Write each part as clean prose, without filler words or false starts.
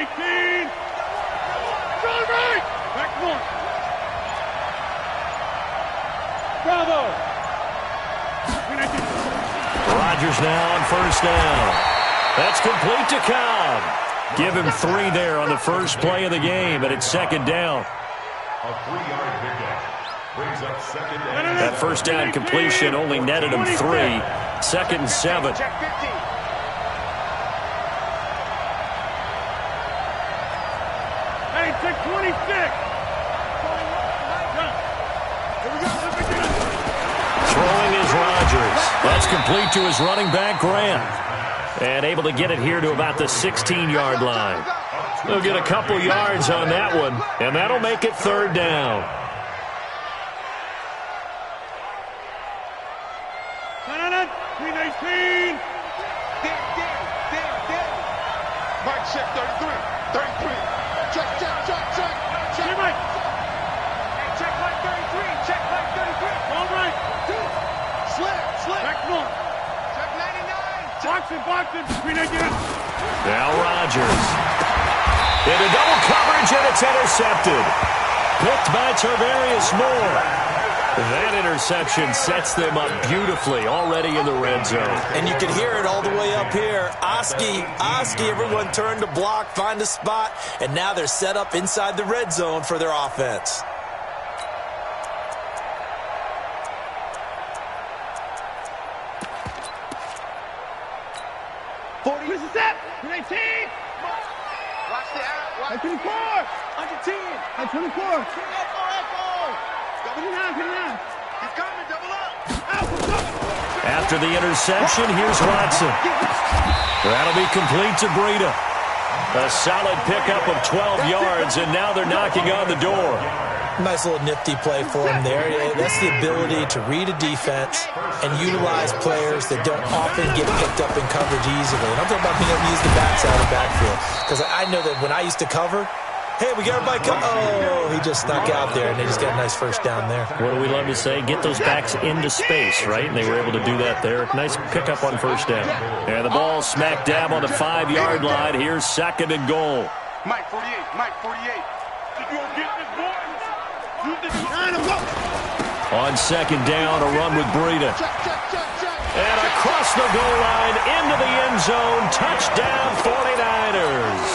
319. Go right. Back north. Bravo. 319. Rodgers now on first down. That's complete to Cobb. Give him 3 there on the first play of the game, and it's second down. A 3-yard pickup brings up second down. That first down completion only netted him 3. Second and 7. Check 15. Hey, check 26. Throwing is Rodgers. That's complete to his running back, Grant. And able to get it here to about the 16-yard line. They'll get a couple yards on that one, and that'll make it third down. No. 319. Mike, check 33. 33. Check. Check right. Hey, check like 33. Check like 33. All right. Slip. Back north. Check 99. Box it. 319. Now Rodgers. Into double coverage, and it's intercepted. Picked by Tarvarius Moore. That interception sets them up beautifully already in the red zone. And you can hear it all the way up here. Oski, everyone turned to block, find a spot, and now they're set up inside the red zone for their offense. This is it. 319. Watch the out. At 24. Under 10. At 24. Echo. 59. He's coming. Double up. After the interception, here's Watson. That'll be complete to Breida. A solid pickup of 12 yards, and now they're knocking on the door. Nice little nifty play for him there. That's the ability to read a defense and utilize players that don't often get picked up in coverage easily. And I'm talking about being able to use the backside of the backfield. Because I know that when I used to cover, hey, we got everybody oh, he just snuck out there, and they just got a nice first down there. What do we love to say? Get those backs into space, right? And they were able to do that there. Nice pickup on first down. And the ball smack dab on the 5-yard line. Here's second and goal. Mike 48. Mike 48. You gonna get this boy? On second down, a run with Breida. And across the goal line, into the end zone, touchdown 49ers.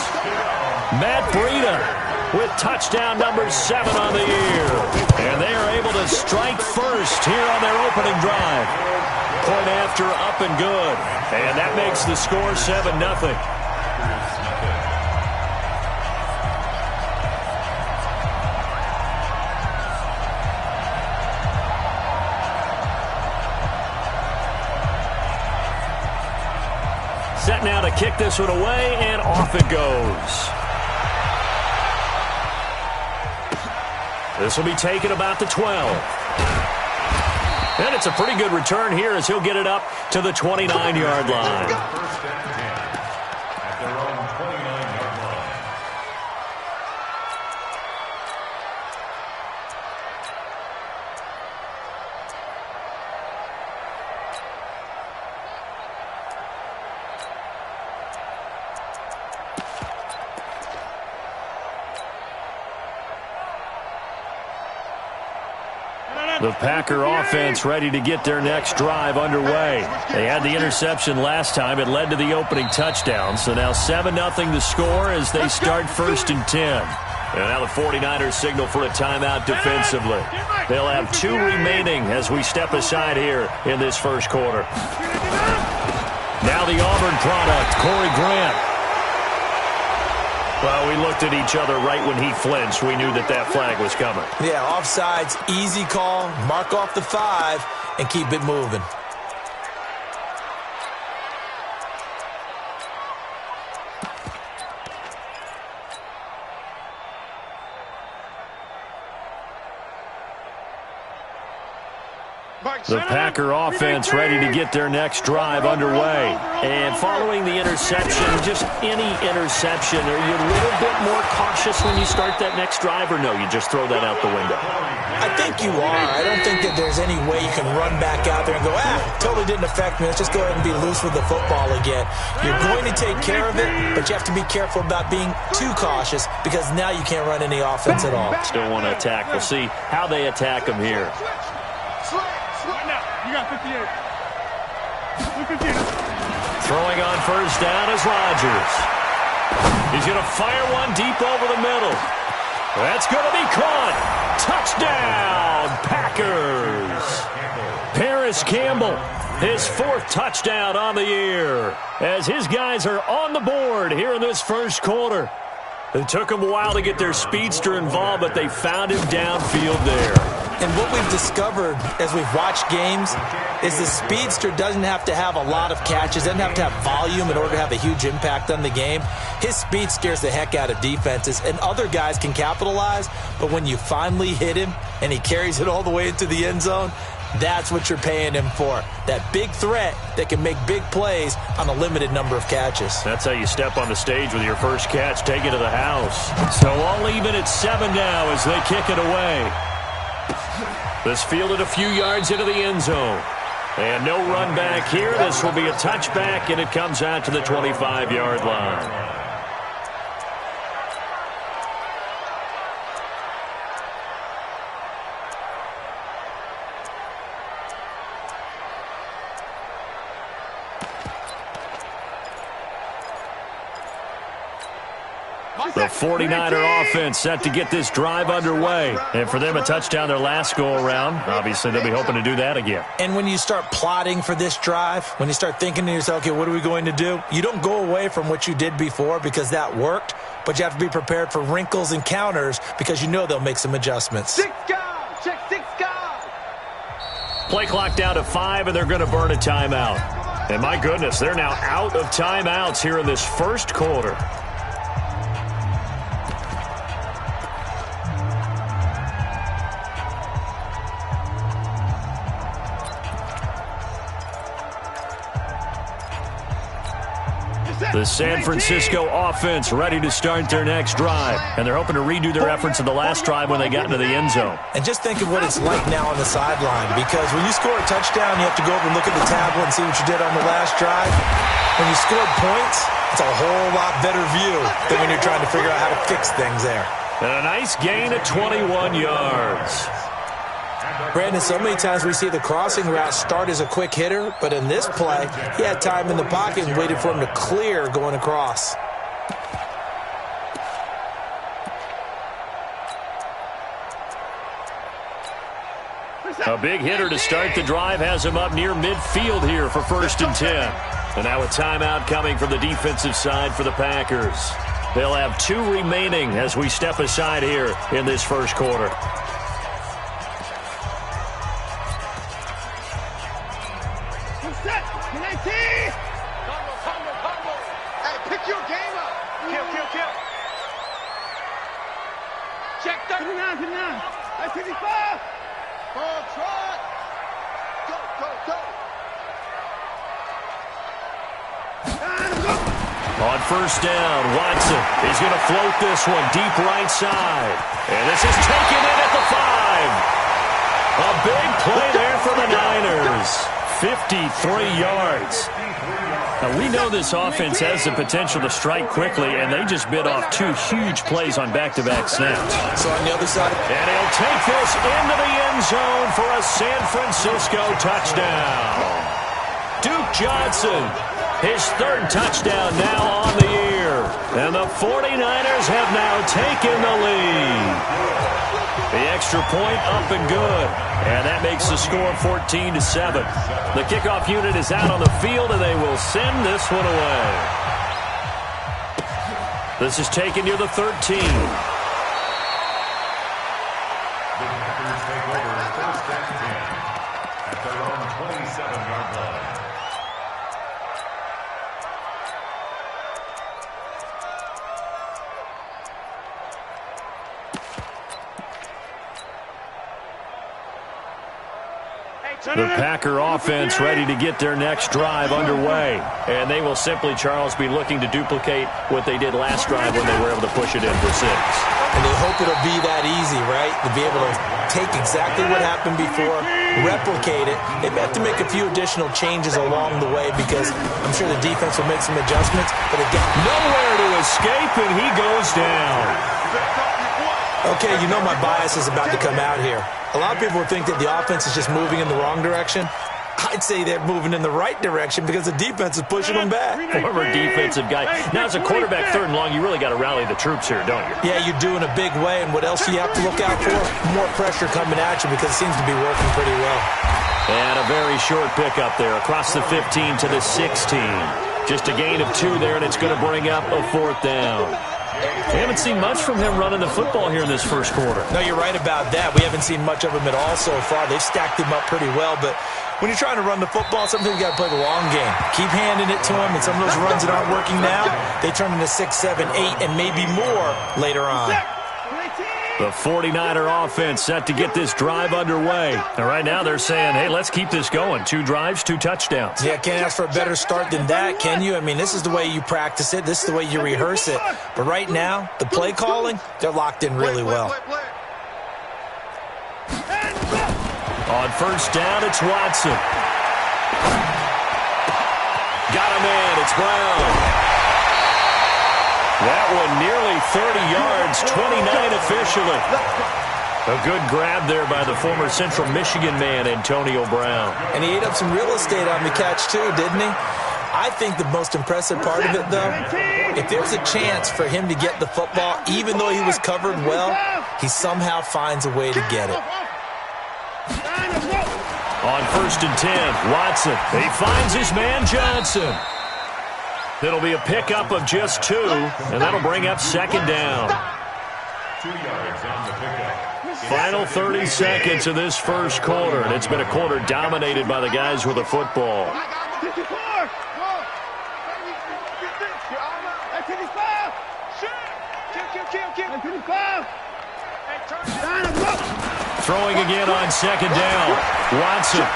Matt Breida with touchdown number 7 on the year. And they are able to strike first here on their opening drive. Point after, up and good. And that makes the score 7-0. Set now to kick this one away, and off it goes. This will be taken about the 12. And it's a pretty good return here as he'll get it up to the 29-yard line. First down 10 at their own 29-yard line. The Packer offense ready to get their next drive underway. They had the interception last time. It led to the opening touchdown. So now 7-0 the score as they start first and 10. And now the 49ers signal for a timeout defensively. They'll have 2 remaining as we step aside here in this first quarter. Now the Auburn product, Corey Grant. Well, we looked at each other right when he flinched. We knew that that flag was coming. Yeah, offsides, easy call, mark off the 5, and keep it moving. The Packer offense ready to get their next drive underway. And following the interception, just any interception, are you a little bit more cautious when you start that next drive, or no, you just throw that out the window? I think you are. I don't think that there's any way you can run back out there and go, totally didn't affect me. Let's just go ahead and be loose with the football again. You're going to take care of it, but you have to be careful about being too cautious because now you can't run any offense at all. Still want to attack. We'll see how they attack them here. You got 58. 58. Throwing on first down is Rodgers. He's going to fire one deep over the middle. That's going to be caught. Touchdown, Packers. Paris Campbell, his 4th touchdown on the year, as his guys are on the board here in this first quarter. It took them a while to get their speedster involved, but they found him downfield there. And what we've discovered as we've watched games is the speedster doesn't have to have a lot of catches, doesn't have to have volume in order to have a huge impact on the game. His speed scares the heck out of defenses, and other guys can capitalize, but when you finally hit him and he carries it all the way into the end zone, that's what you're paying him for. That big threat that can make big plays on a limited number of catches. That's how you step on the stage with your first catch, take it to the house. So all even at 7 now as they kick it away. This fielded a few yards into the end zone. And no run back here. This will be a touchback, and it comes out to the 25-yard line. The 49er offense set to get this drive underway. And for them, a touchdown their last go-around. Obviously, they'll be hoping to do that again. And when you start plotting for this drive, when you start thinking to yourself, okay, what are we going to do? You don't go away from what you did before because that worked, but you have to be prepared for wrinkles and counters because you know they'll make some adjustments. 6 guys. Check 6 guys. Play clock down to 5, and they're going to burn a timeout. And my goodness, they're now out of timeouts here in this first quarter. The San Francisco offense ready to start their next drive. And they're hoping to redo their efforts in the last drive when they got into the end zone. And just think of what it's like now on the sideline, because when you score a touchdown, you have to go over and look at the tablet and see what you did on the last drive. When you scored points, it's a whole lot better view than when you're trying to figure out how to fix things there. And a nice gain of 21 yards. Brandon, so many times we see the crossing route start as a quick hitter, but in this play, he had time in the pocket and waited for him to clear going across. A big hitter to start the drive has him up near midfield here for 1st and 10. And now a timeout coming from the defensive side for the Packers. They'll have 2 remaining as we step aside here in this first quarter. Check 39, 39. That's 55. Ball trot. Go, go, go. On first down, Watson is going to float this one deep right side. And this is taken in at the 5. A big play there for the Niners. 53 yards. Now, we know this offense has the potential to strike quickly, and they just bit off 2 huge plays on back-to-back snaps. So on the other side, and he'll take this into the end zone for a San Francisco touchdown. Duke Johnson, his 3rd touchdown now on the year. And the 49ers have now taken the lead. The extra point up and good. And that makes the score 14-7. The kickoff unit is out on the field, and they will send this one away. This is taken near the 13. The Packers take over 1st and 10 at their own 27-yard line. The Packer offense ready to get their next drive underway. And they will simply, Charles, be looking to duplicate what they did last drive when they were able to push it in for 6. And they hope it'll be that easy, right? To be able to take exactly what happened before, replicate it. They may have to make a few additional changes along the way because I'm sure the defense will make some adjustments. But again, nowhere to escape, and he goes down. Okay, you know my bias is about to come out here. A lot of people would think that the offense is just moving in the wrong direction. I'd say they're moving in the right direction because the defense is pushing them back. Former defensive guy. Now, as a quarterback, 3rd and long, you really got to rally the troops here, don't you? Yeah, you do in a big way. And what else do you have to look out for? More pressure coming at you because it seems to be working pretty well. And a very short pickup there across the 15 to the 16. Just a gain of 2 there, and it's going to bring up a 4th down. We haven't seen much from him running the football here in this first quarter. No, you're right about that. We haven't seen much of him at all so far. They've stacked him up pretty well, but when you're trying to run the football, sometimes you got to play the long game. Keep handing it to him, and some of those runs that aren't working now, they turn into 6, 7, 8, and maybe more later on. The 49er offense set to get this drive underway. And right now they're saying, hey, let's keep this going. 2 drives, 2 touchdowns. Yeah, can't ask for a better start than that, can you? I mean, this is the way you practice it. This is the way you rehearse it. But right now, the play calling, they're locked in really well. On 1st down, it's Watson. Got him in. It's Brown. That one nearly 30 yards, 29 officially. A good grab there by the former Central Michigan man, Antonio Brown. And he ate up some real estate on the catch, too, didn't he? I think the most impressive part of it, though, if there's a chance for him to get the football, even though he was covered well, he somehow finds a way to get it. On 1st and 10, Watson. He finds his man, Johnson. It'll be a pickup of just 2, and that'll bring up 2nd down. 2 yards on the pickup. Final 30 seconds of this first quarter, and it's been a quarter dominated by the guys with the football. Throwing again on 2nd down. Watson.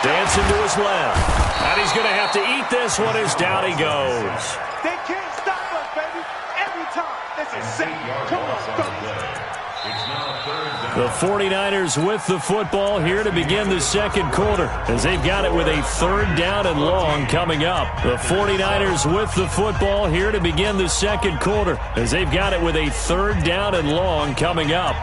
Dancing to his left. And he's going to have to eat this one as down he goes. They can't stop us, baby. Every time. This is sick. Come on, go. The 49ers with the football here to begin the second quarter as they've got it with a 3rd down and long coming up. The 49ers with the football here to begin the second quarter as they've got it with a 3rd down and long coming up.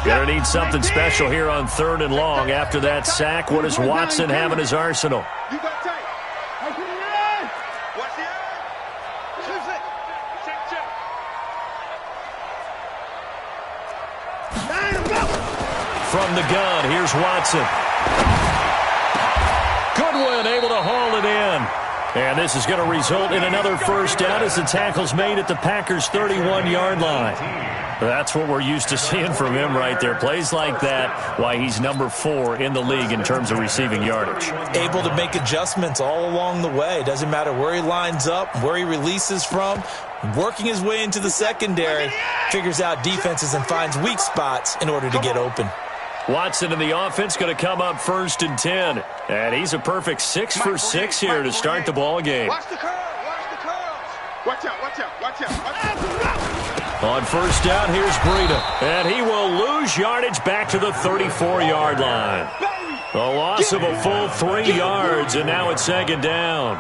Gonna need something special here on 3rd and long. After that sack, what does Watson have in his arsenal? You got tight. Watch the eye. Choose it. Check. From the gun, here's Watson. Goodwin able to haul it in. And this is going to result in another 1st down as the tackle's made at the Packers' 31-yard line. That's what we're used to seeing from him right there. Plays like that, why he's number 4 in the league in terms of receiving yardage. Able to make adjustments all along the way. Doesn't matter where he lines up, where he releases from. Working his way into the secondary, figures out defenses and finds weak spots in order to get open. Watson in the offense going to come up 1st and 10. And he's a perfect 6 for 6 here to start the ball game. Watch the curls. Watch out. On 1st down, here's Breida. And he will lose yardage back to the 34-yard line. The loss of a full 3 yards, and now it's 2nd down.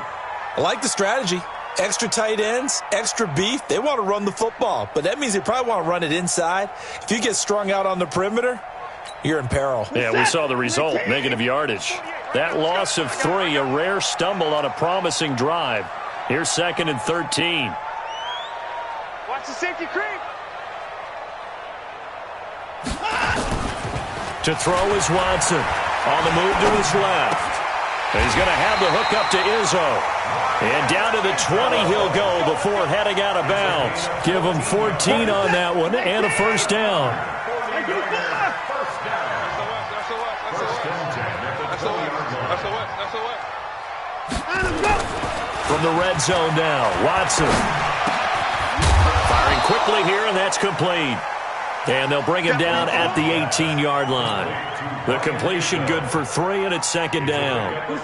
I like the strategy. Extra tight ends, extra beef. They want to run the football, but that means they probably want to run it inside. If you get strung out on the perimeter, you're in peril. Yeah, we saw the result, negative yardage. That loss of 3, a rare stumble on a promising drive. Here's 2nd and 13. Watch the safety creep. To throw is Watson. On the move to his left. And he's going to have the hook up to Izzo. And down to the 20 he'll go before heading out of bounds. Give him 14 on that one and a 1st down. From the red zone now, Watson. Firing quickly here, and that's complete. And they'll bring him down at the 18-yard line. The completion good for 3, and it's second down. Brings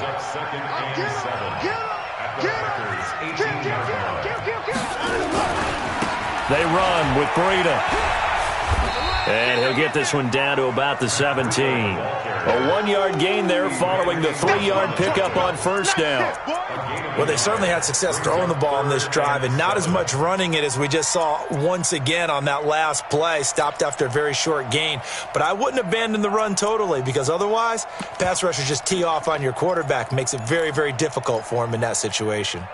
up second and 7 at the Packers' 18-yard line. They run with Breida. And he'll get this one down to about the 17. A 1-yard gain there following the 3-yard pickup on first down. Well, they certainly had success throwing the ball in this drive, and not as much running it as we just saw once again on that last play, stopped after a very short gain. But I wouldn't abandon the run totally, because otherwise, pass rushers just tee off on your quarterback. Makes it very, very difficult for him in that situation.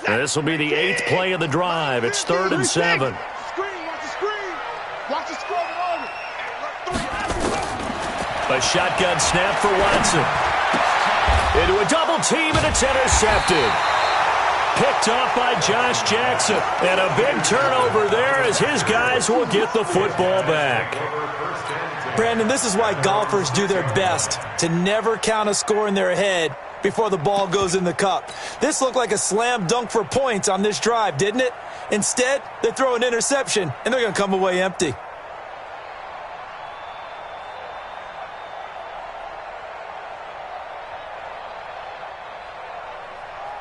This will be the 8th play of the drive. It's 3rd and 7. Watch the screen. A shotgun snap for Watson. Into a double team, and it's intercepted. Picked off by Josh Jackson. And a big turnover there as his guys will get the football back. Brandon, this is why golfers do their best to never count a score in their head before the ball goes in the cup. This looked like a slam dunk for points on this drive, didn't it? Instead, they throw an interception, and they're going to come away empty.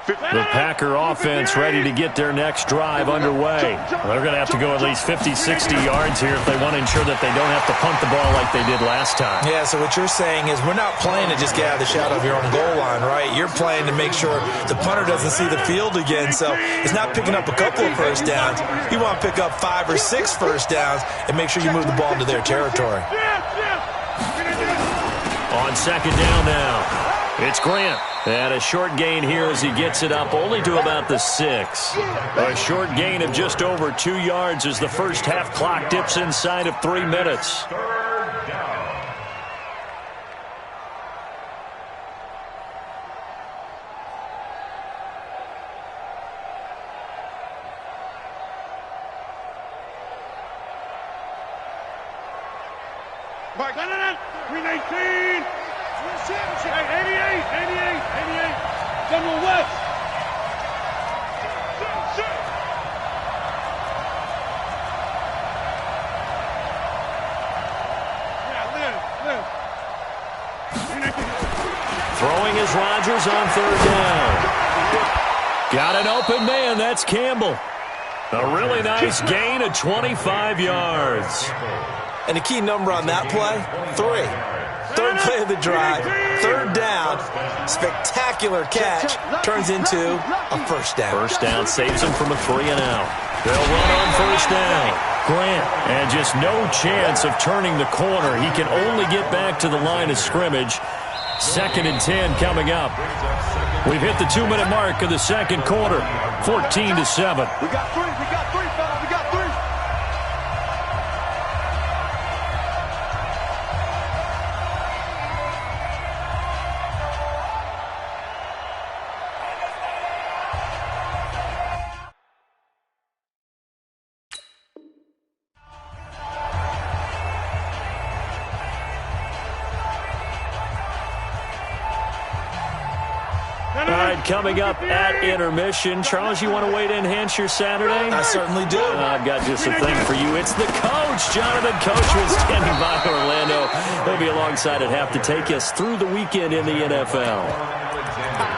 The Packer offense ready to get their next drive underway. They're going to have to go at least 50, 60 yards here if they want to ensure that they don't have to punt the ball like they did last time. Yeah, so what you're saying is we're not playing to just get out of the shadow of your own goal line, right? You're playing to make sure the punter doesn't see the field again. So it's not picking up a couple of first downs. You want to pick up 5 or 6 first downs and make sure you move the ball into their territory. On second down now, it's Grant. And a short gain here as he gets it up only to about the 6. A short gain of just over 2 yards as the first half clock dips inside of 3 minutes. Third down. Mike, 319. 88. General West. Throwing is Rodgers on 3rd down. Got an open man. That's Campbell. A really nice gain of 25 yards. And the key number on that play, 3. 3rd play of the drive, 3rd down, spectacular catch, turns into a first down. First down saves him from a 3-and-out. They'll run on first down. Grant, and just no chance of turning the corner. He can only get back to the line of scrimmage. 2nd and 10 coming up. We've hit the 2-minute mark of the second quarter, 14-7. We got 3, fellas, we got 3. All right, coming up at intermission. Charles, you want to wait to enhance your Saturday? I certainly do. I've got just a thing for you. It's the coach, Jonathan Coachman, standing by Orlando. He'll be alongside at half to take us through the weekend in the NFL.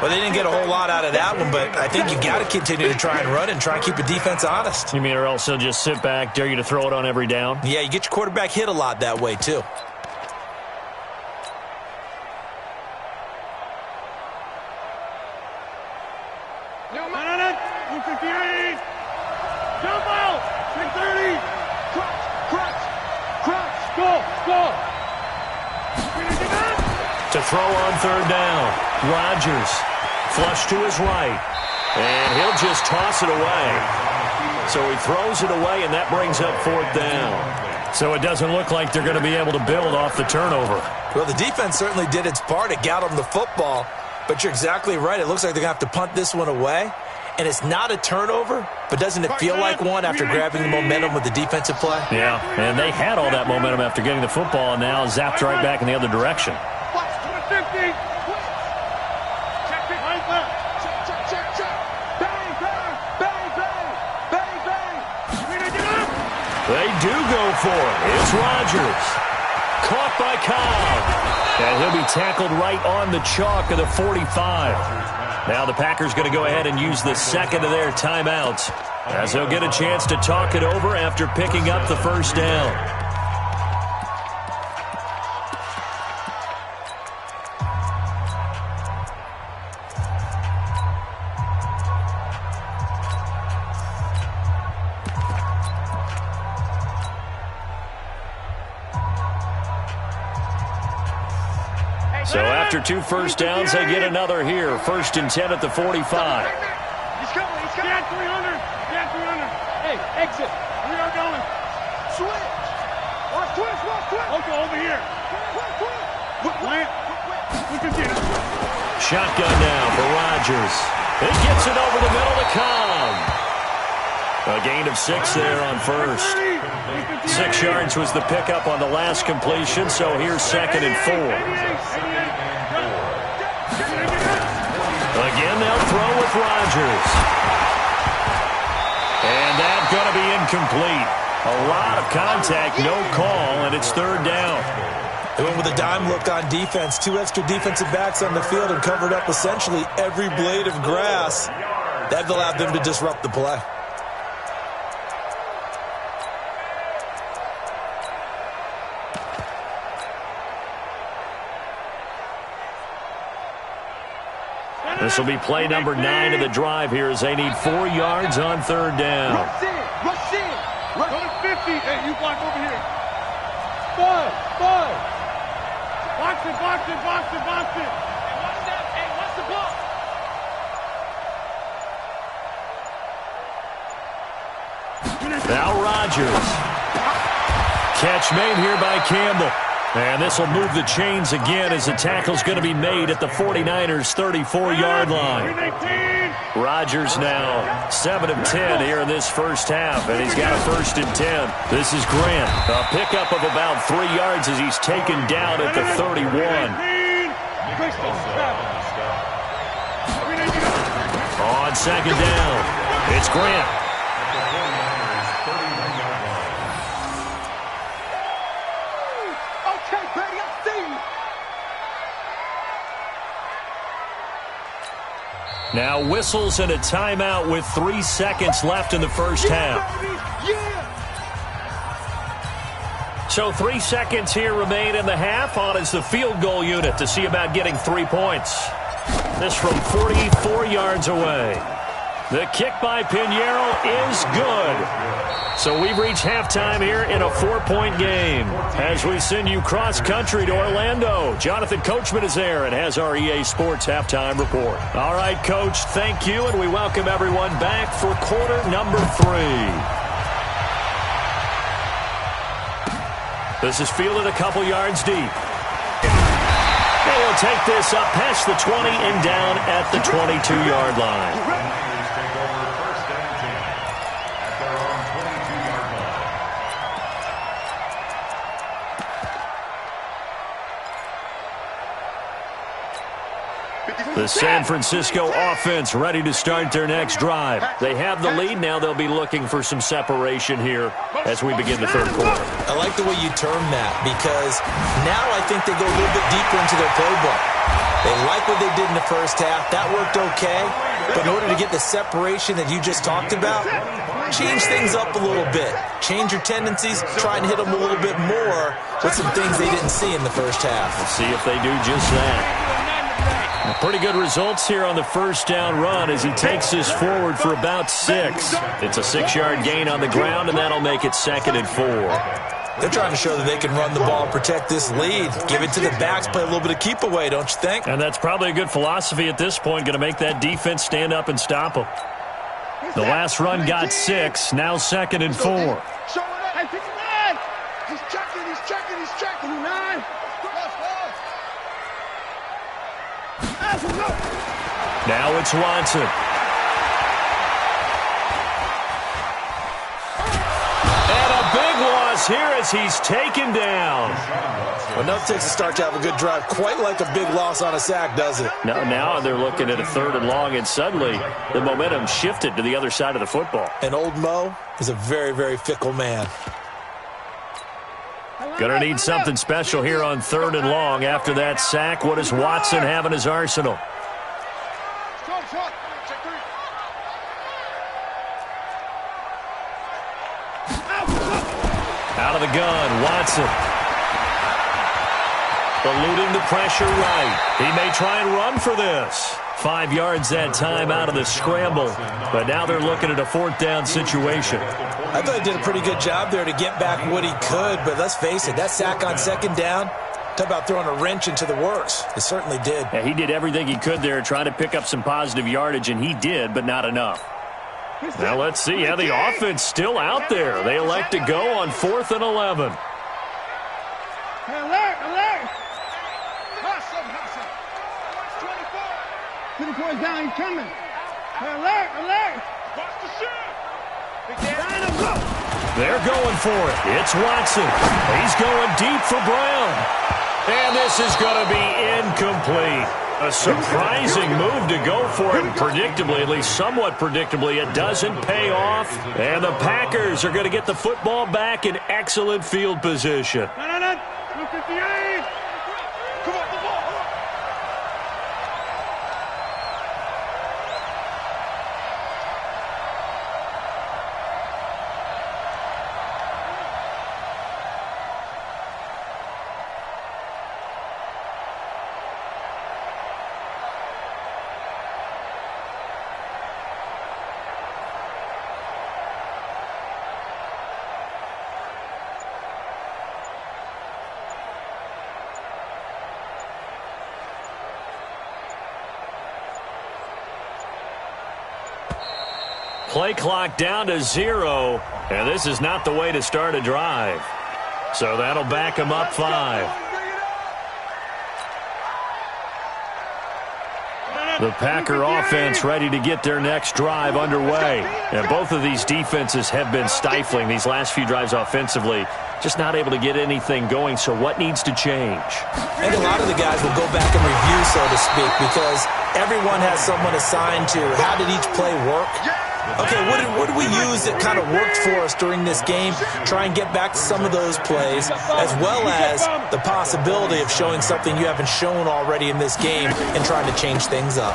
Well, they didn't get a whole lot out of that one, but I think you got to continue to try and run and try and keep the defense honest. You mean or else he'll just sit back, dare you to throw it on every down? Yeah, you get your quarterback hit a lot that way, too. To throw on 3rd down, Rodgers, flush to his right, and he'll just toss it away. So he throws it away, and that brings up 4th down. So it doesn't look like they're going to be able to build off the turnover. Well, the defense certainly did its part. It got them the football, but you're exactly right. It looks like they're going to have to punt this one away. And it's not a turnover, but doesn't it feel like one after grabbing the momentum with the defensive play? Yeah, and they had all that momentum after getting the football, and now zapped right back in the other direction. They do go for it. It's Rodgers. Caught by Cobb. And he'll be tackled right on the chalk of the 45. Now the Packers going to go ahead and use the second of their timeouts, as they'll get a chance to talk it over after picking up the first down. So after 2 first downs, they get another here. 1st and 10 at the 45. He's coming. Down 300. Down 300. Hey, exit. We are going. Switch. Watch twist. Okay, over here. Plant. Look at this. Shotgun now for Rodgers. He gets it over the middle to Cobb. A gain of 6 there on first. 6 yards was the pickup on the last completion, so here's 2nd and 4. Again, they'll throw with Rodgers. And that's going to be incomplete. A lot of contact, no call, and it's 3rd down. They went with a dime look on defense. 2 extra defensive backs on the field and covered up essentially every blade of grass. That allowed them to disrupt the play. This will be play number 9 of the drive here as they need 4 yards on 3rd down. Rush in. Go to 50. Hey, you block over here. 5. Box it. Hey, watch that. Hey, watch the block. Now Rodgers. Catch made here by Campbell. And this will move the chains again as the tackle's going to be made at the 49ers' 34-yard line. Rodgers now 7 of 10 here in this first half, and he's got a 1st and 10. This is Grant. A pickup of about 3 yards as he's taken down at the 31. On 2nd down, it's Grant. Now whistles and a timeout with 3 seconds left in the first half. So 3 seconds here remain in the half. On is the field goal unit to see about getting 3 points. This from 44 yards away. The kick by Pinheiro is good. So we've reached halftime here in a 4-point game. As we send you cross-country to Orlando, Jonathan Coachman is there and has our EA Sports halftime report. All right, Coach, thank you, and we welcome everyone back for quarter number 3. This is fielded a couple yards deep. They will take this up past the 20 and down at the 22-yard line. The San Francisco offense ready to start their next drive. They have the lead. Now they'll be looking for some separation here as we begin the 3rd quarter. I like the way you term that, because now I think they go a little bit deeper into their playbook. They like what they did in the first half. That worked okay. But in order to get the separation that you just talked about, change things up a little bit. Change your tendencies. Try and hit them a little bit more with some things they didn't see in the first half. Let's see if they do just that. Pretty good results here on the first down run as he takes this forward for about 6. It's a 6-yard gain on the ground, and that'll make it 2nd and 4. They're trying to show that they can run the ball and protect this lead. Give it to the backs, play a little bit of keep away, don't you think? And that's probably a good philosophy at this point, going to make that defense stand up and stop them. The last run got 6, now 2nd and 4. Hey, pick him on! He's checking, 9. Now it's Watson. And a big loss here as he's taken down. Enough takes a start to have a good drive. Quite like a big loss on a sack, does it? No, now they're looking at a 3rd and long, and suddenly the momentum shifted to the other side of the football. And old Mo is a very, very fickle man. Gonna need something special here on 3rd and long. After that sack, what does Watson have in his arsenal? Out of the gun, Watson. Eluding the pressure right. He may try and run for this. 5 yards that time out of the scramble. But now they're looking at a 4th down situation. I thought he did a pretty good job there to get back what he could. But let's face it, that sack on 2nd down, talk about throwing a wrench into the works. It certainly did. Yeah, he did everything he could there trying to pick up some positive yardage, and he did, but not enough. Now let's see how the offense still out there. They elect to go on 4th and 11. Hey, alert, alert! Hustle, hustle. 24 down, he's coming. Hey, alert, alert! Watch the shot! They're going for it. It's Watson. He's going deep for Brown. And this is going to be incomplete. A surprising move to go for it. Predictably, at least somewhat predictably, it doesn't pay off. And the Packers are going to get the football back in excellent field position. 258. Come on, the ball. Play clock down to 0, and this is not the way to start a drive. So that'll back them up 5. The Packer offense ready to get their next drive underway. And both of these defenses have been stifling these last few drives offensively. Just not able to get anything going, so what needs to change? I think a lot of the guys will go back and review, so to speak, because everyone has someone assigned to how did each play work. Okay, what did we use that kind of worked for us during this game? Try and get back to some of those plays, as well as the possibility of showing something you haven't shown already in this game and trying to change things up.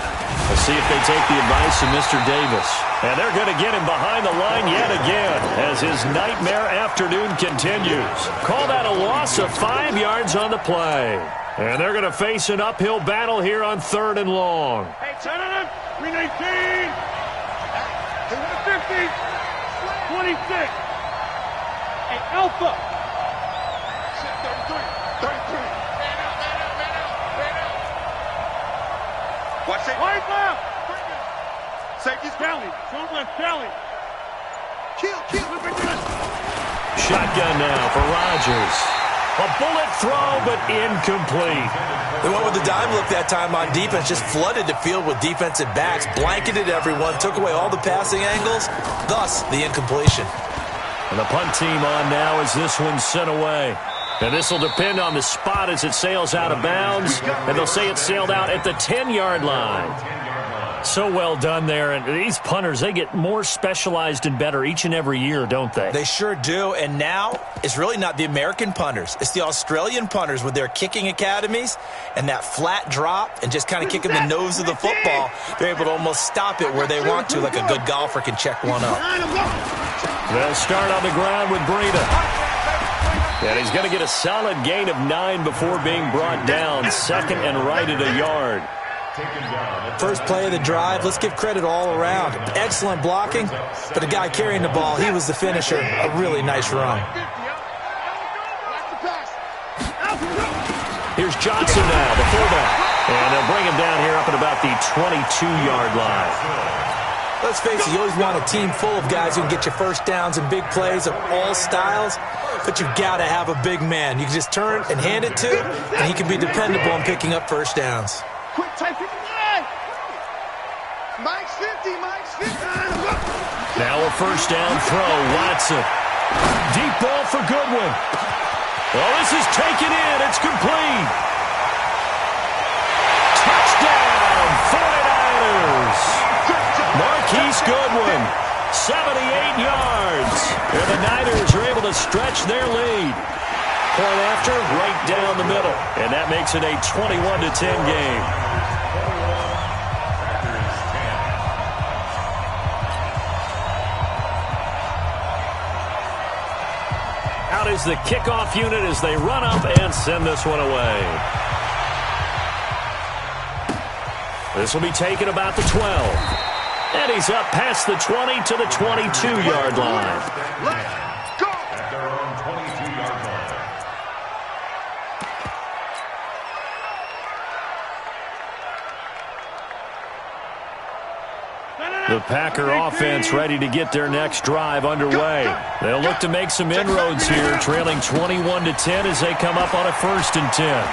Let's see if they take the advice of Mr. Davis. And they're going to get him behind the line yet again as his nightmare afternoon continues. Call that a loss of 5 yards on the play. And they're going to face an uphill battle here on 3rd and long. Hey, 319. 50, 26. Hey, Alpha. 33. Watch it. Wide left. Safety's Kelly. Shoulder left, Kelly. Kill. Look at this. Shotgun now for Rodgers. A bullet throw, but incomplete. They went with the dime look that time on defense, just flooded the field with defensive backs, blanketed everyone, took away all the passing angles, thus the incompletion. And the punt team on now as this one's sent away. And this will depend on the spot as it sails out of bounds, and they'll say it sailed out at the 10-yard line. So well done there, and these punters, they get more specialized and better each and every year, don't they? They sure do, and now it's really not the American punters. It's the Australian punters with their kicking academies and that flat drop and just kind of kicking the nose of the football. They're able to almost stop it where they want to, like a good golfer can check one up. They'll start on the ground with Breida. And he's going to get a solid gain of 9 before being brought down. 2nd and right at a yard. First play of the drive, let's give credit all around. Excellent blocking, but the guy carrying the ball, he was the finisher. A really nice run. Here's Johnson now, the fullback. And they'll bring him down here up at about the 22-yard line. Let's face it, you always want a team full of guys who can get you first downs and big plays of all styles, but you've got to have a big man. You can just turn and hand it to, and he can be dependable in picking up first downs. Quick, tight 59. Mike's 50. Now a first down throw, Watson. Deep ball for Goodwin. Well, this is taken in. It's complete. Touchdown, 49ers. Marquise Goodwin, 78 yards. And the Niners are able to stretch their lead. point after, right down the middle. And that makes it a 21-10 game. Out is the kickoff unit as they run up and send this one away. This will be taken about the 12. And he's up past the 20 to the 22-yard line. Let's go! At their own 22-yard line. The Packer offense ready to get their next drive underway. They'll look to make some inroads here, trailing 21-10 as they come up on a 1st and 10.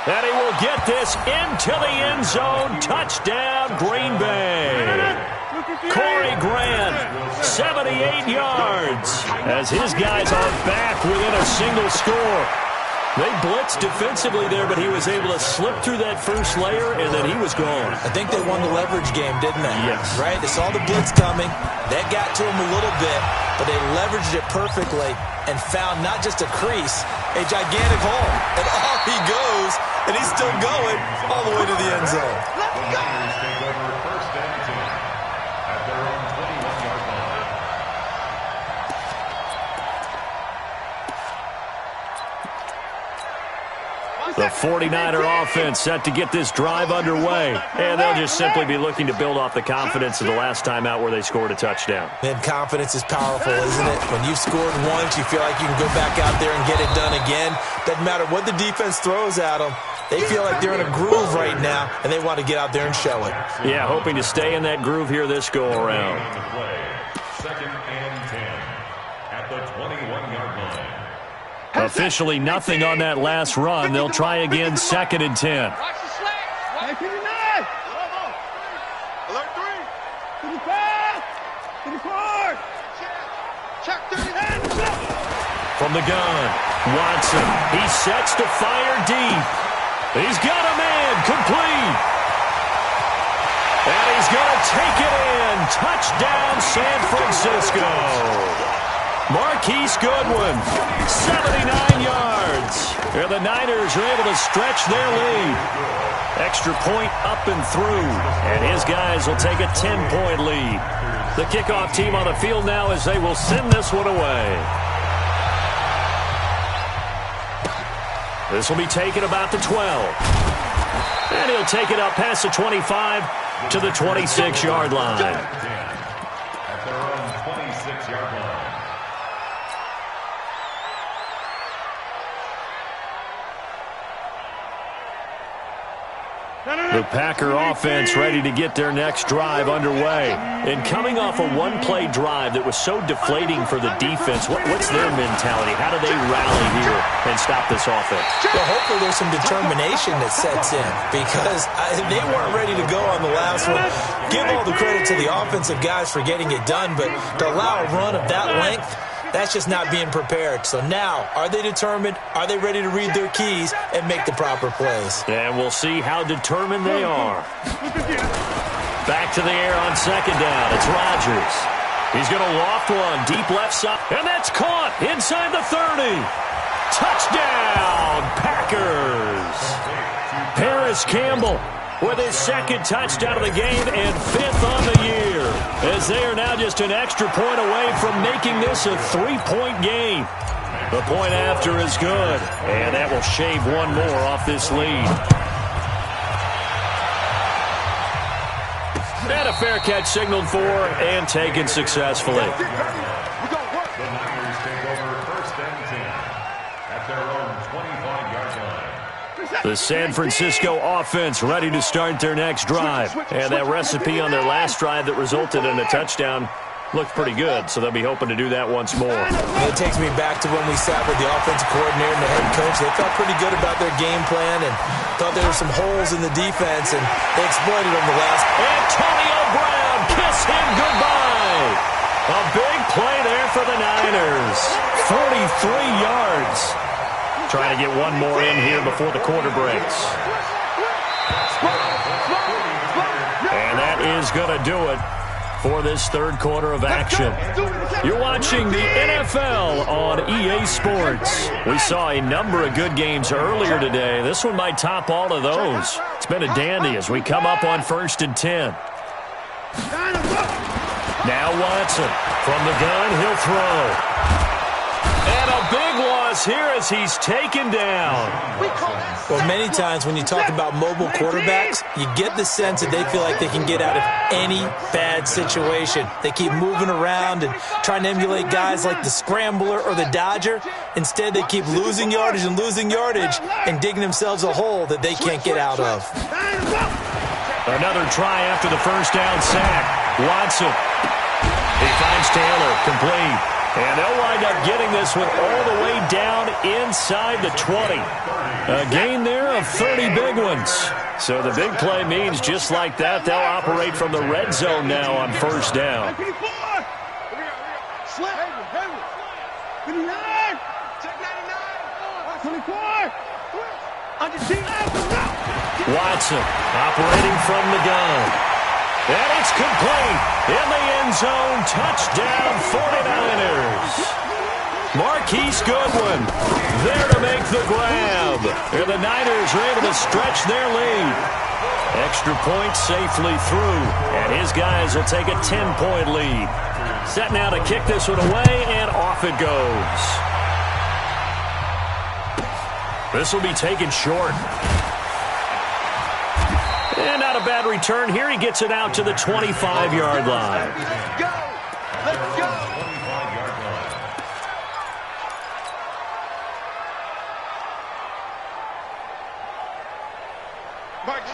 And he will get this into the end zone. Touchdown, Green Bay. Corey Grant, 78 yards, as his guys are back within a single score. They blitzed defensively there, but he was able to slip through that first layer, and then he was gone. I think they won the leverage game, didn't they? Yes. Right? They saw the blitz coming. That got to him a little bit, but they leveraged it perfectly and found not just a crease, a gigantic hole. And off he goes, and he's still going all the way to the end zone. The Niners take over 1st and 10 at their own 21-yard line. The 49er offense set to get this drive underway, and they'll just simply be looking to build off the confidence of the last time out where they scored a touchdown. Man, confidence is powerful, isn't it? When you've scored once, you feel like you can go back out there and get it done again. Doesn't matter what the defense throws at them. They feel like they're in a groove right now, and they want to get out there and show it. Yeah, hoping to stay in that groove here this go-around. 2nd and 10 at the 21-yard line. Officially nothing on that last run. They'll try again 2nd and 10. Alert 3. 55. 54. Check 30. From the gun, Watson. He sets to fire deep. He's got a man complete. And he's going to take it in. Touchdown, San Francisco. Marquise Goodwin, 79 yards. And the Niners are able to stretch their lead. Extra point up and through. And his guys will take a 10-point lead. The kickoff team on the field now as they will send this one away. This will be taken about the 12. And he'll take it up past the 25 to the 26-yard line. At their own 26-yard line. The Packer offense ready to get their next drive underway. And coming off a one-play drive that was so deflating for the defense, what's their mentality? How do they rally here and stop this offense? Well, hopefully there's some determination that sets in because they weren't ready to go on the last one. Give all the credit to the offensive guys for getting it done, but to allow a run of that length, that's just not being prepared. So now, are they determined? Are they ready to read their keys and make the proper plays? And we'll see how determined they are. Back to the air on 2nd down. It's Rodgers. He's going to loft one deep left side. And that's caught inside the 30. Touchdown, Packers. Paris Campbell with his 2nd touchdown of the game and 5th on the year, as they are now just an extra point away from making this a 3-point game. The point after is good, and that will shave one more off this lead. And a fair catch signaled for and taken successfully. The Niners take over 1st and 10 at their own 25-yard line. The San Francisco offense ready to start their next drive. And that recipe on their last drive that resulted in a touchdown looked pretty good, so they'll be hoping to do that once more. It takes me back to when we sat with the offensive coordinator and the head coach. They felt pretty good about their game plan and thought there were some holes in the defense, and they exploited them the last. Antonio Brown, kiss him goodbye. A big play there for the Niners. 43 yards. Trying to get one more in here before the quarter breaks. And that is going to do it. for this third quarter of action. You're watching the NFL on EA Sports. We saw a number of good games earlier today. This one might top all of those. It's been a dandy as we come up on 1st and 10. Now Watson from the gun, he'll throw. And a big loss here as he's taken down. Well, many times when you talk about mobile quarterbacks, you get the sense that they feel like they can get out of any bad situation. They keep moving around and trying to emulate guys like the Scrambler or the Dodger. Instead, they keep losing yardage and digging themselves a hole that they can't get out of. Another try after the first down sack. Watson. He finds Taylor, complete. And they'll wind up getting this one all the way down inside the 20. A gain there of 30 big ones. So the big play means just like that, they'll operate from the red zone now on first down. Watson operating from the gun. And it's complete in the end zone. Touchdown, 49ers. Marquise Goodwin there to make the grab. And the Niners are able to stretch their lead. Extra point safely through. And his guys will take a 10-point lead. Set now to kick this one away, and off it goes. This will be taken short. And not a bad return here. He gets it out to the 25-yard line. Let's go! Let's go!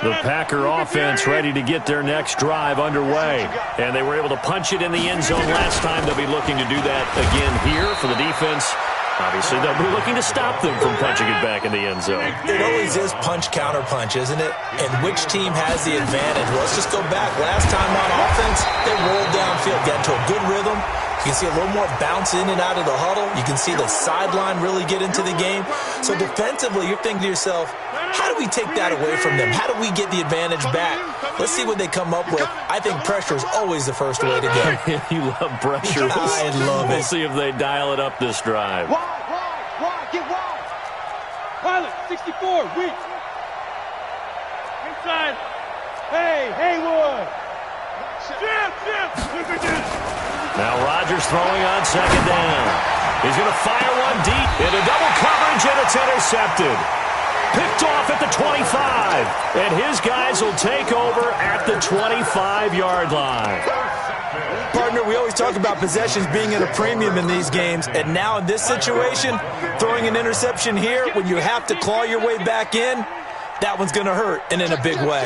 The Packer offense ready to get their next drive underway. And they were able to punch it in the end zone last time. They'll be looking to do that again here for the defense. Obviously, they'll be looking to stop them from punching it back in the end zone. It always is punch-counter-punch, isn't it? And which team has the advantage? Well, let's just go back. Last time on offense, they rolled downfield, got into a good rhythm. You can see a little more bounce in and out of the huddle. You can see the sideline really get into the game. So defensively, you're thinking to yourself, how do we take that away from them? How do we get the advantage back? Let's see what they come up with. I think pressure is always the first way to go. You love pressure. I love it. We'll see if they dial it up this drive. Wide, get wide. Pilot, 64, weak. Inside. Hey, Haywood. Look at this. Now Rodgers throwing on second down. He's going to fire one deep into double coverage, and it's intercepted. Picked off at the 25. And his guys will take over at the 25-yard line. Partner, we always talk about possessions being at a premium in these games, and now in this situation, throwing an interception here when you have to claw your way back in, that one's going to hurt, and in a big way.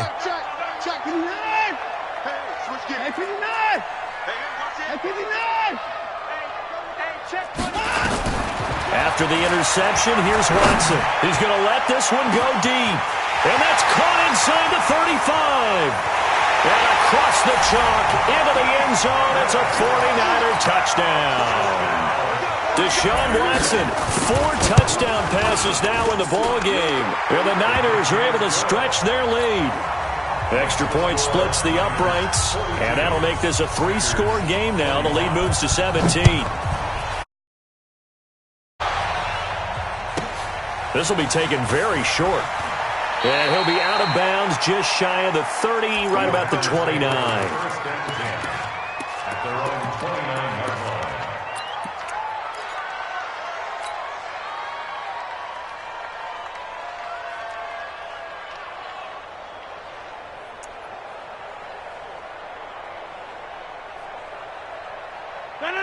After the interception, here's Watson. He's going to let this one go deep. And that's caught inside the 35. And across the chalk into the end zone. It's a 49er touchdown. Deshaun Watson, 4 touchdown passes now in the ball game. And the Niners are able to stretch their lead. Extra point splits the uprights. And that'll make this a 3-score game now. The lead moves to 17. This will be taken very short. And he'll be out of bounds just shy of the 30, right about the 29. At their own 29-yard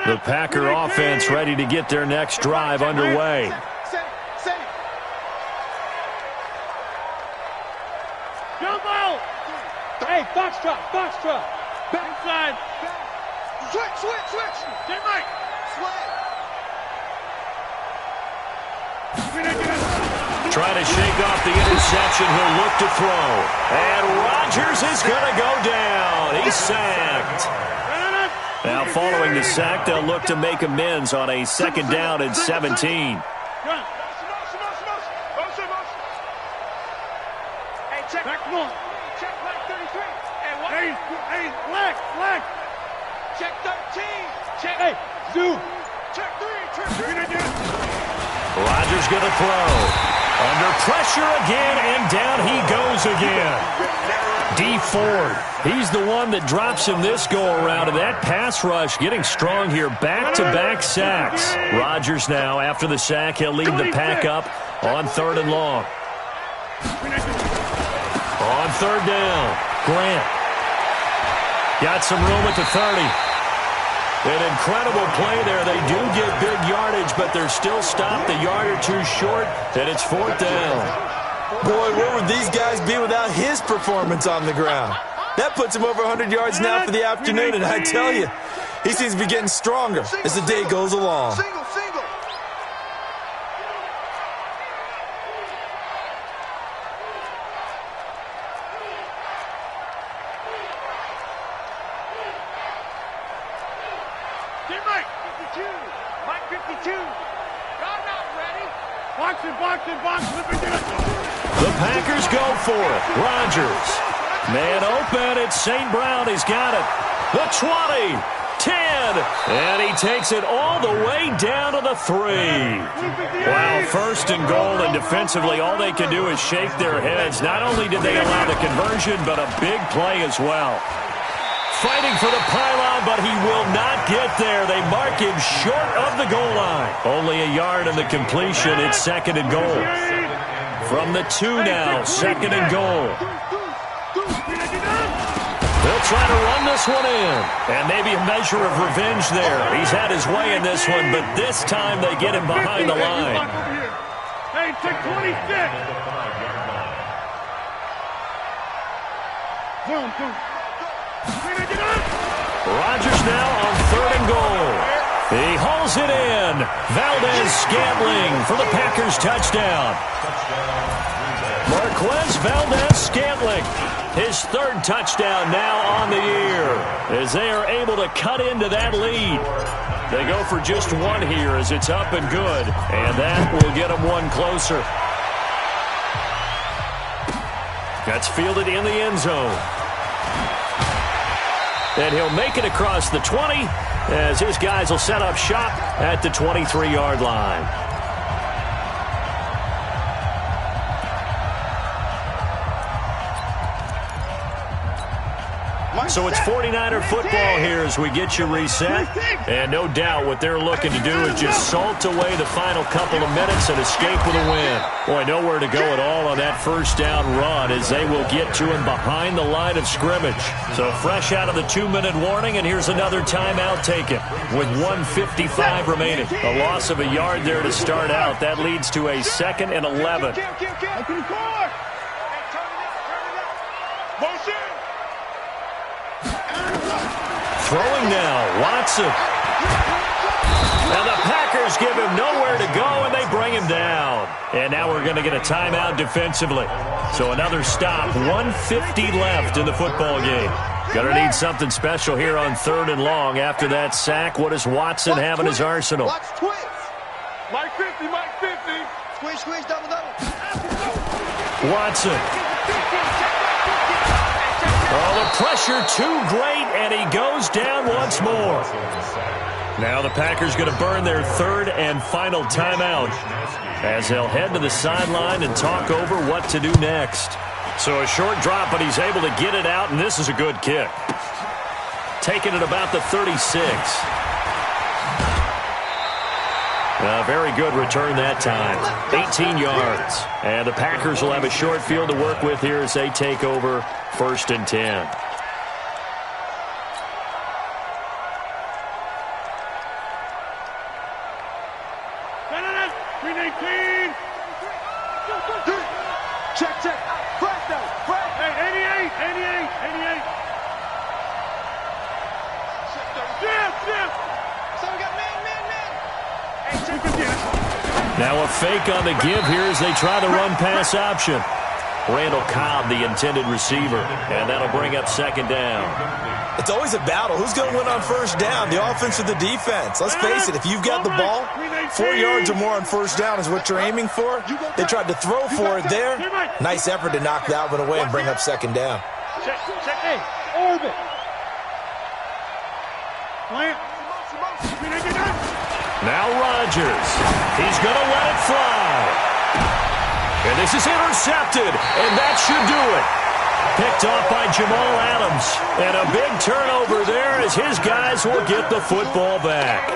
line. The Packer offense ready to get their next drive underway. Hey, box drop. Back inside. Switch. Get Mike. Trying to shake off the interception. He'll look to throw. And Rodgers is going to go down. He's sacked. Now following the sack, they'll look to make amends on a second down and 17. Back one. Check black 33. Hey, black. Check 13. Check. Hey, zoom. Check 3. Check 3. Rodgers going to throw. Under pressure again, and down he goes again. D Ford, he's the one that drops him this go-around, and that pass rush getting strong here. Back-to-back sacks. Rodgers now, after the sack, he'll lead the pack up on 3rd and long. On 3rd down, Grant. Got some room at the 30. An incredible play there. They do get big yardage, but they're still stopped a yard or two short, and it's 4th down. Boy, where would these guys be without his performance on the ground? That puts him over 100 yards now for the afternoon, and I tell you, he seems to be getting stronger as the day goes along. Single. Mike 52. God not ready. Box. The Packers go for it. Rodgers. Man open. It's St. Brown. He's got it. The 20. 10. And he takes it all the way down to the 3. Wow, 1st and goal, and defensively all they can do is shake their heads. Not only did they allow the conversion, but a big play as well. Fighting for the pylon, but he will not get there. They mark him short of the goal line. Only a yard in the completion. It's 2nd and goal. From the 2 now, 2nd and goal. They'll try to run this one in. And maybe a measure of revenge there. He's had his way in this one, but this time they get him behind the line. Hey, check 26. Boom. Rodgers now on 3rd and goal. He hauls it in. Valdez-Scantling for the Packers touchdown. Marquez Valdez-Scantling, his 3rd touchdown now on the year, as they are able to cut into that lead. They go for just 1 here as it's up and good, and that will get them 1 closer. That's fielded in the end zone. And he'll make it across the 20 as his guys will set up shop at the 23-yard line. So it's 49er football here as we get you reset. And no doubt what they're looking to do is just salt away the final couple of minutes and escape with a win. Boy, nowhere to go at all on that 1st down run as they will get to him behind the line of scrimmage. So fresh out of the 2-minute warning, and here's another timeout taken with 1:55 remaining. A loss of a yard there to start out. That leads to a 2nd and 11. Throwing now, Watson. And the Packers give him nowhere to go, and they bring him down. And now we're going to get a timeout defensively. So another stop, 1:50 left in the football game. Going to need something special here on 3rd and long after that sack. What does Watson have in his arsenal? Watch twist. Mike 50. Squish, double. Watson. Oh, the pressure too great, and he goes down once more. Now the Packers going to burn their 3rd and final timeout as they'll head to the sideline and talk over what to do next. So a short drop, but he's able to get it out, and this is a good kick. Taking it about the 36. A very good return that time. 18 yards. And the Packers will have a short field to work with here as they take over 1st and 10. Check. Press. Hey, 88. So we got man. Now a fake on the give here as they try the run-pass option. Randall Cobb, the intended receiver, and that'll bring up 2nd down. It's always a battle. Who's going to win on 1st down, the offense or the defense? Let's face it, if you've got the ball, 4 yards or more on 1st down is what you're aiming for. They tried to throw for it there. Nice effort to knock that one away and bring up 2nd down. Check. Hey, orbit. Now Rodgers. He's going to let it fly. And this is intercepted, and that should do it. Picked off by Jamal Adams. And a big turnover there as his guys will get the football back.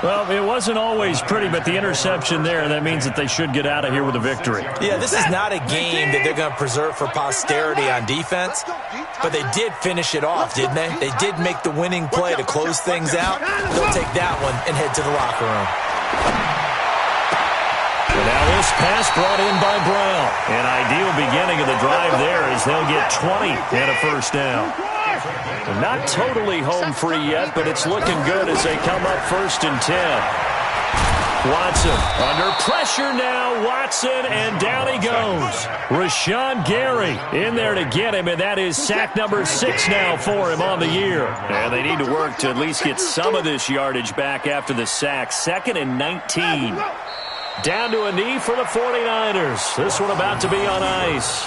Well, it wasn't always pretty, but the interception there, that means that they should get out of here with a victory. Yeah, this is not a game that they're going to preserve for posterity on defense, but they did finish it off, didn't they? They did make the winning play to close things out. They'll take that one and head to the locker room. And now this pass brought in by Brown. An ideal beginning of the drive there as they'll get 20 and a first down. Not totally home free yet, but it's looking good as they come up 1st and 10. Watson under pressure now. Watson, and down he goes. Rashawn Gary in there to get him, and that is sack number 6 now for him on the year. And they need to work to at least get some of this yardage back after the sack. 2nd and 19. Down to a knee for the 49ers. This one about to be on ice.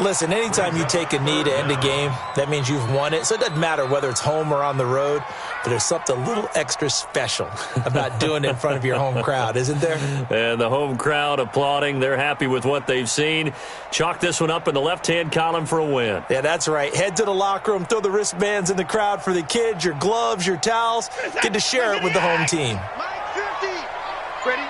Listen, anytime you take a knee to end a game, that means you've won it. So it doesn't matter whether it's home or on the road, but there's something a little extra special about doing it in front of your home crowd, isn't there? And the home crowd applauding. They're happy with what they've seen. Chalk this one up in the left-hand column for a win. Yeah, that's right. Head to the locker room, throw the wristbands in the crowd for the kids, your gloves, your towels. Get to share it with the home team. Mike 50. Ready?